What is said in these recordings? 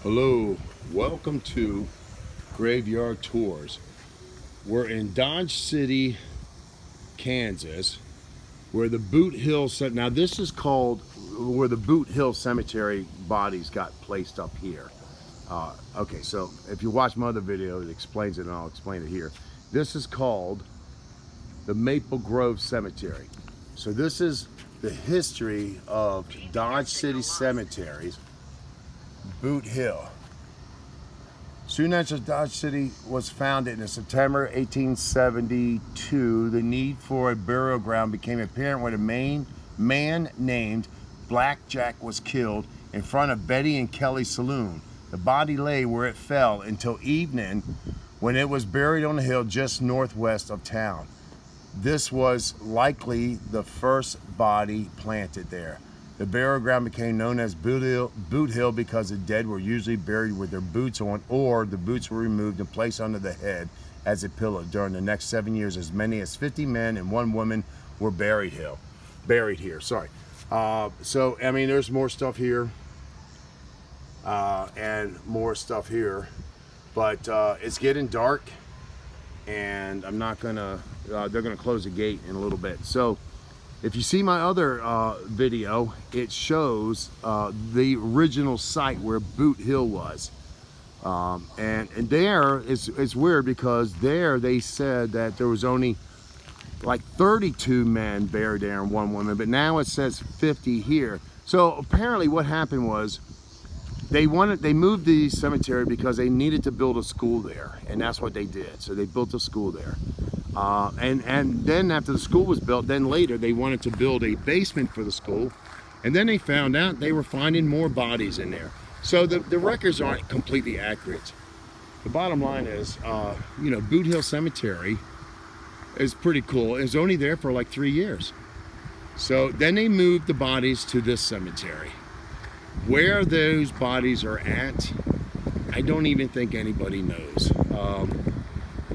Hello, welcome to Graveyard Tours. We're in Dodge City, Kansas, where the Boot Hill now this is called where the Boot Hill Cemetery bodies got placed up here. Okay, so if you watch my other video, it explains it, and I'll explain it here. This is called the Maple Grove Cemetery. So this is the history of Dodge City cemeteries, Boot Hill. Soon after Dodge City was founded in September 1872, the need for a burial ground became apparent when a man named Black Jack was killed in front of Betty and Kelly Saloon. The body lay where it fell until evening, when it was buried on a hill just northwest of town. This was likely the first body planted there. The burial ground became known as Boot Hill because the dead were usually buried with their boots on, or the boots were removed and placed under the head as a pillow. During the next 7 years, as many as 50 men and 1 woman were buried here. So, I mean, there's more stuff here and more stuff here, but it's getting dark, and I'm not gonna, they're gonna close the gate in a little bit. So, if you see my other video, it shows the original site where Boot Hill was. And there, it's weird because there they said that there was only like 32 men buried there and 1 woman, but now it says 50 here. So apparently what happened was they moved the cemetery because they needed to build a school there, and that's what they did. So they built a school there. And then after the school was built, then later they wanted to build a basement for the school, and then they found out they were finding more bodies in there. So the records aren't completely accurate. The bottom line is, you know, Boot Hill Cemetery is pretty cool. It was only there for like 3 years. So then they moved the bodies to this cemetery. Where those bodies are at, I don't even think anybody knows. I'll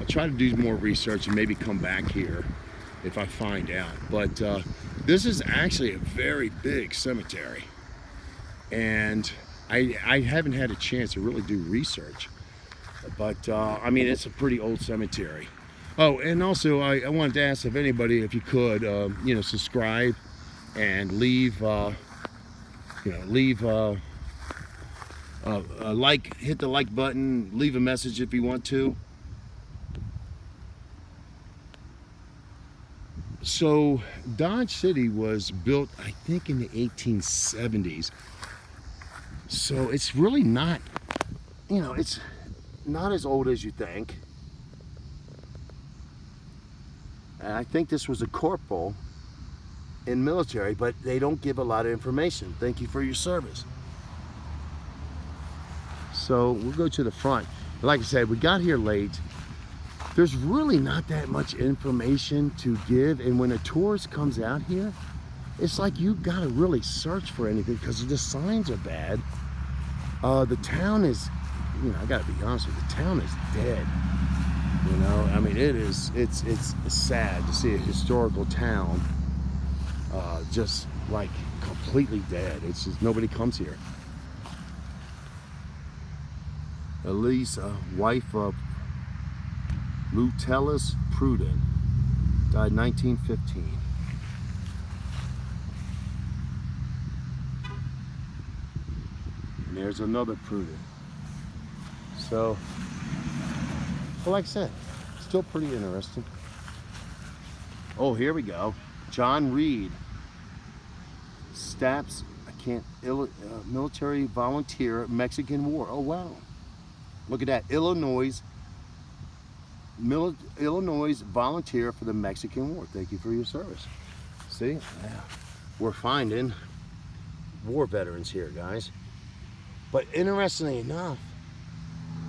try to do more research and maybe come back here if I find out. But this is actually a very big cemetery, and I haven't had a chance to really do research. But I mean, it's a pretty old cemetery. Oh, and also I wanted to ask if anybody, if you could, you know, subscribe and leave, you know, leave a like, hit the like button, leave a message if you want to. So Dodge City was built, I think, in the 1870s. So it's really not, you know, it's not as old as you think. And I think this was a corporal in military, but they don't give a lot of information. Thank you for your service. So we'll go to the front. Like I said, we got here late. There's really not that much information to give, and when a tourist comes out here, it's like you gotta really search for anything because the signs are bad. The town is, you know, I gotta be honest with you, the town is dead. You know, I mean, it's sad to see a historical town just like completely dead. It's just nobody comes here. Elisa, wife of Lutellis Pruden, died 1915. And there's another Pruden. So, well, like I said, still pretty interesting. Oh, here we go. John Reed, Staps, military volunteer, Mexican War. Oh, wow. Look at that, Illinois volunteer for the Mexican War. Thank you for your service. See, yeah. We're finding war veterans here, guys. But interestingly enough,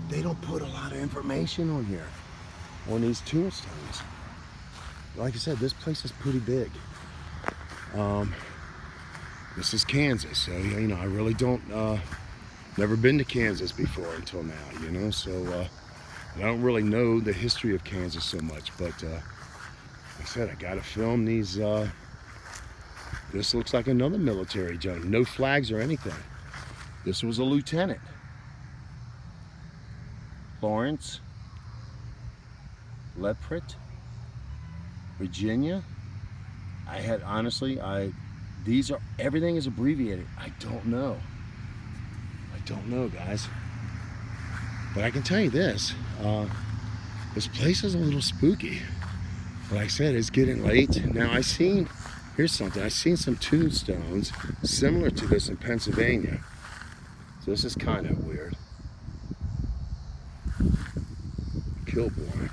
they don't put a lot of information on here, on these tombstones. Like I said, this place is pretty big. This is Kansas, so, you know, I really don't, never been to Kansas before until now, you know, so I don't really know the history of Kansas so much, but like I said, I gotta film these. This looks like another military gentleman. No flags or anything. This was a lieutenant. Lawrence, Leprit, Virginia. These are, everything is abbreviated. I don't know, guys. But I can tell you this, this place is a little spooky. Like I said, it's getting late. Now here's something, I've seen some tombstones similar to this in Pennsylvania. So this is kind of weird. Kilbourne.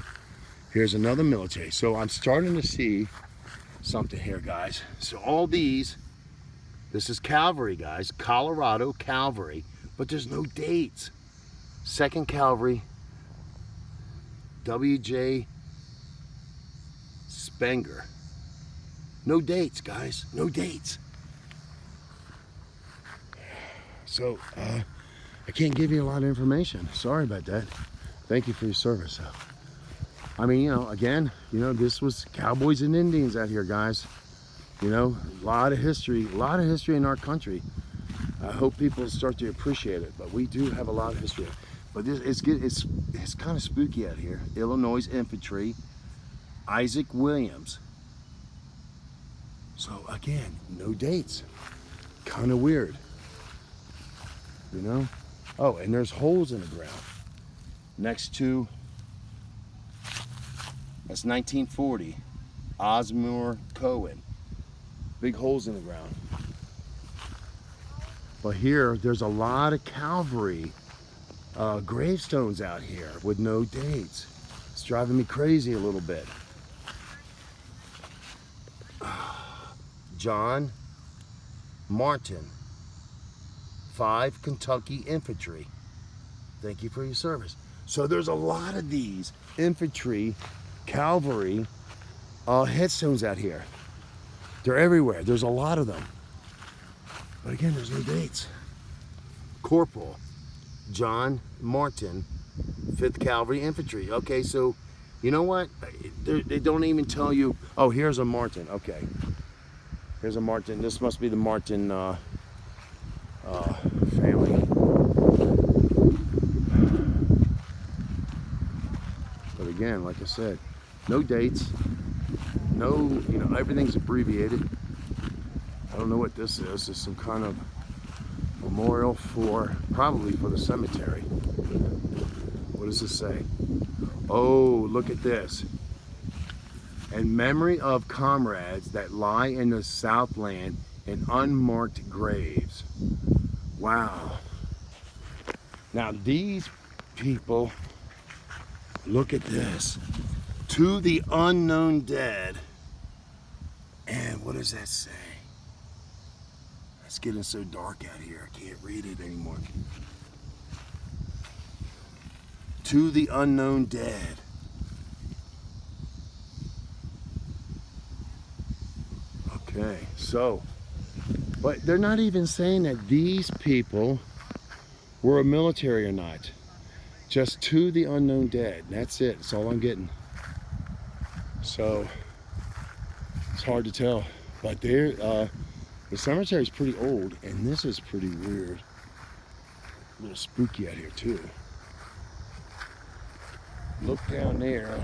Here's another military. So I'm starting to see something here, guys. So all these, this is Cavalry, guys. Colorado Cavalry, but there's no dates. 2nd Cavalry, W.J. Spenger. No dates, guys. No dates. So, I can't give you a lot of information. Sorry about that. Thank you for your service. I mean, again, this was cowboys and Indians out here, guys. A lot of history in our country. I hope people start to appreciate it, but we do have a lot of history. But it's kind of spooky out here. Illinois Infantry, Isaac Williams. So again, no dates. Kind of weird. Oh, and there's holes in the ground next to, that's 1940, Osmore Cohen. Big holes in the ground. But here, there's a lot of cavalry gravestones out here with no dates. It's driving me crazy a little bit. John Martin, 5 Kentucky Infantry. Thank you for your service. So there's a lot of these infantry, cavalry headstones out here. They're everywhere. There's a lot of them. But again, there's no dates. Corporal John Martin, 5th Cavalry Infantry. Okay, so you know what? They don't even tell you. Oh, here's a Martin. Okay. Here's a Martin. This must be the Martin family. But again, like I said, no dates. No, everything's abbreviated. I don't know what this is. It's some kind of memorial probably for the cemetery. What does this say? Oh, look at this. In memory of comrades that lie in the Southland in unmarked graves. Wow. Now these people, look at this. To the unknown dead. And what does that say? It's getting so dark out here, I can't read it anymore. To the unknown dead. Okay, so, but they're not even saying that these people were a military or not. Just to the unknown dead. That's it. That's all I'm getting. So, it's hard to tell. But the cemetery is pretty old, and this is pretty weird. A little spooky out here, too. Look down there,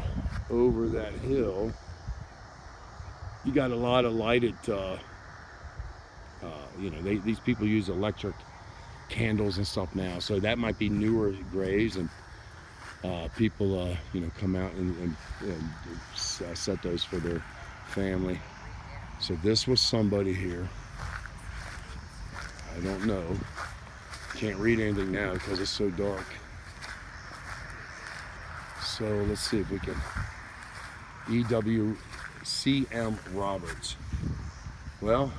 over that hill. You got a lot of lighted, these people use electric candles and stuff now, so that might be newer graves, and people, come out and set those for their family. So this was somebody here. I don't know. Can't read anything now because it's so dark. So let's see if we can. C.M. Roberts. Well,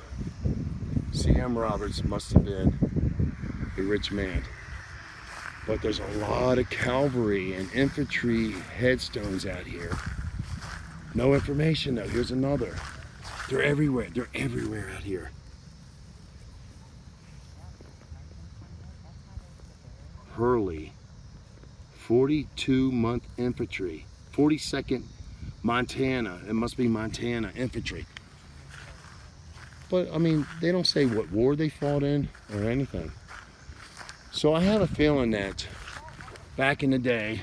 C.M. Roberts must have been a rich man. But there's a lot of cavalry and infantry headstones out here. No information though. Here's another. They're everywhere. They're everywhere out here. Hurley, 42-month infantry, 42nd Montana. It must be Montana infantry. But I mean, they don't say what war they fought in or anything. So I have a feeling that back in the day,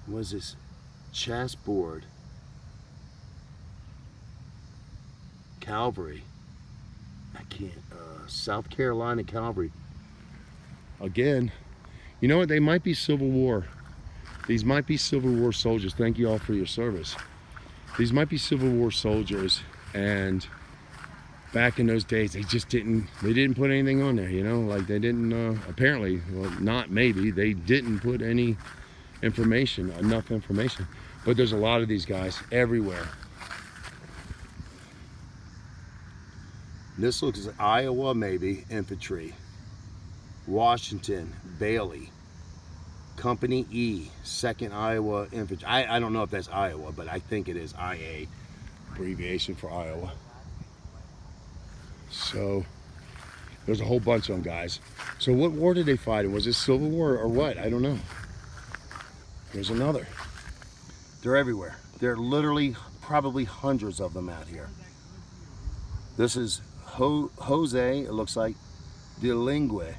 Was this chessboard? Calvary. I can't. South Carolina Calvary. Again, you know what? They might be Civil War. These might be Civil War soldiers. Thank you all for your service. These might be Civil War soldiers, and back in those days, they didn't put anything on there, you know, like they didn't, apparently, well, not maybe, they didn't put any information, enough information. But there's a lot of these guys everywhere. This looks like Iowa, maybe, infantry. Washington, Bailey. Company E, 2nd Iowa Infantry. I don't know if that's Iowa, but I think it is IA, abbreviation for Iowa. So there's a whole bunch of them, guys. So what war did they fight in? Was it Civil War or what? I don't know. Here's another. They're everywhere. There are literally probably hundreds of them out here. This is Jose, it looks like, de Lingue,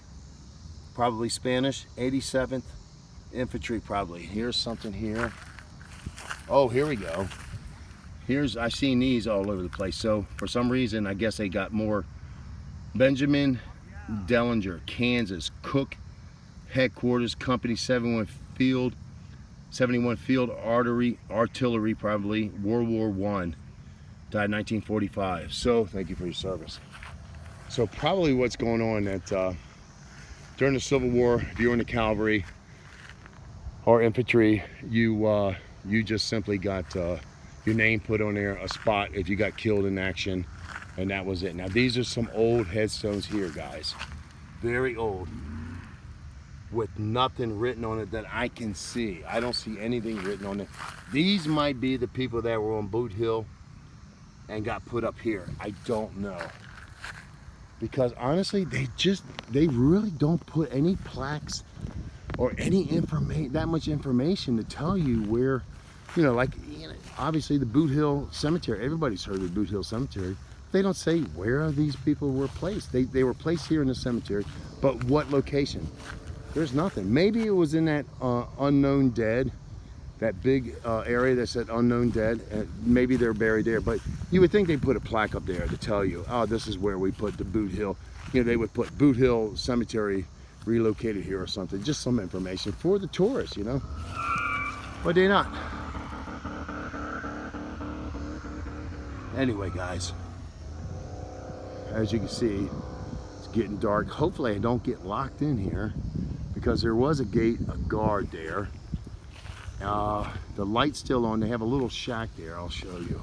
probably Spanish, 87th Infantry, probably. Here's something here. Oh, here we go. I've seen these all over the place. So for some reason, I guess they got more. Benjamin Dellinger, Kansas, Cook Headquarters, Company 71 Field Artillery, probably, World War I, died 1945. So thank you for your service. So probably what's going on that during the Civil War, if you're in the cavalry or infantry, you just simply got your name put on there, a spot if you got killed in action, and that was it. Now these are some old headstones here, guys, very old, with nothing written on it that I can see. I don't see anything written on it. These might be the people that were on Boot Hill and got put up here. I don't know, because honestly, they really don't put any plaques or any information, that much information to tell you where, you know, like, you know, obviously the Boot Hill Cemetery, everybody's heard of the Boot Hill Cemetery. They don't say where these people were placed. They were placed here in the cemetery, but what location? There's nothing. Maybe it was in that unknown dead, that big area that said unknown dead, and maybe they're buried there, but you would think they put a plaque up there to tell you, oh, this is where we put the Boot Hill. You know, they would put Boot Hill Cemetery relocated here or something, just some information for the tourists, you know, but they're not. Anyway, guys, as you can see, it's getting dark. Hopefully I don't get locked in here, because there was a guard there. The light's still on. They have a little shack there. I'll show you.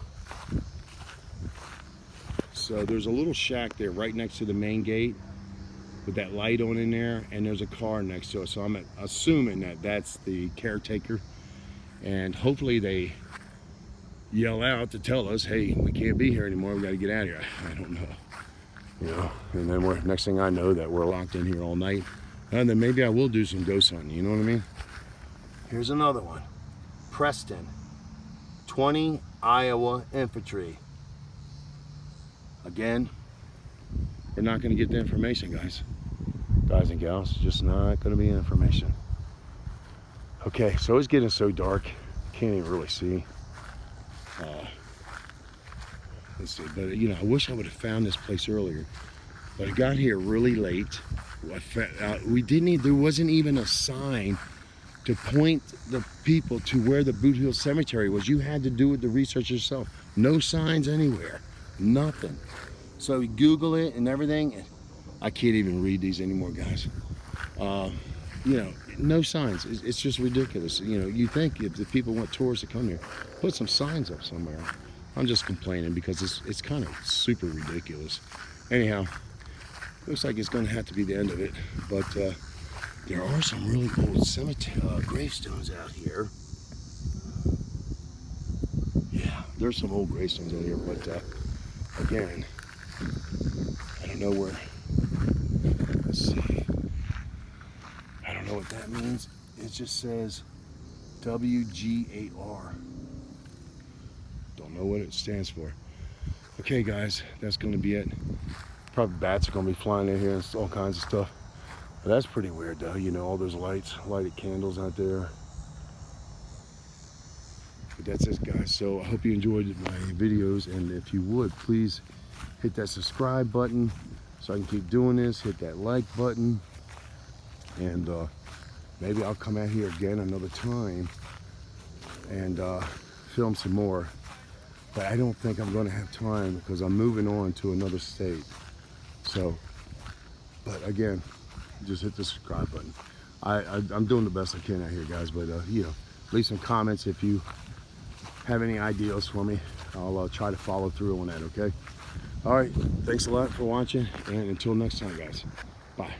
So there's a little shack there right next to the main gate with that light on in there, and there's a car next to it. So I'm assuming that that's the caretaker, and hopefully they yell out to tell us, hey, we can't be here anymore, we got to get out of here. I don't know, you know, and then next thing I know that we're locked in here all night, and then maybe I will do some ghost hunting, you know what I mean? Here's another one. Preston, 20 Iowa Infantry. Again, you're not going to get the information, guys and gals. It's just not going to be information. Okay, so it's getting so dark, can't even really see. Let's see, but you know, I wish I would have found this place earlier, but I got here really late. There wasn't even a sign to point the people to where the Boot Hill Cemetery was. You had to do the research yourself. No signs anywhere, nothing. So you Google it and everything, and I can't even read these anymore, guys. You know, no signs. It's just ridiculous. You know, you think if the people want tourists to come here, put some signs up somewhere. I'm just complaining because it's kind of super ridiculous. Anyhow, looks like it's going to have to be the end of it, but there are some really old cemetery gravestones out here. Yeah, there's some old gravestones out here, but again, I don't know where. Let's see. I don't know what that means. It just says WGAR. Don't know what it stands for. Okay, guys, that's going to be it. Probably bats are going to be flying in here and all kinds of stuff. But that's pretty weird, though. You know, all those lights, lighted candles out there. But that's it, guys. So I hope you enjoyed my videos, and if you would, please hit that subscribe button so I can keep doing this. Hit that like button, and maybe I'll come out here again another time and film some more. But I don't think I'm going to have time because I'm moving on to another state. So, but again, just hit the subscribe button. I'm doing the best I can out here, guys. But you know, leave some comments if you have any ideas for me. I'll try to follow through on that. Okay. All right. Thanks a lot for watching, and until next time, guys. Bye.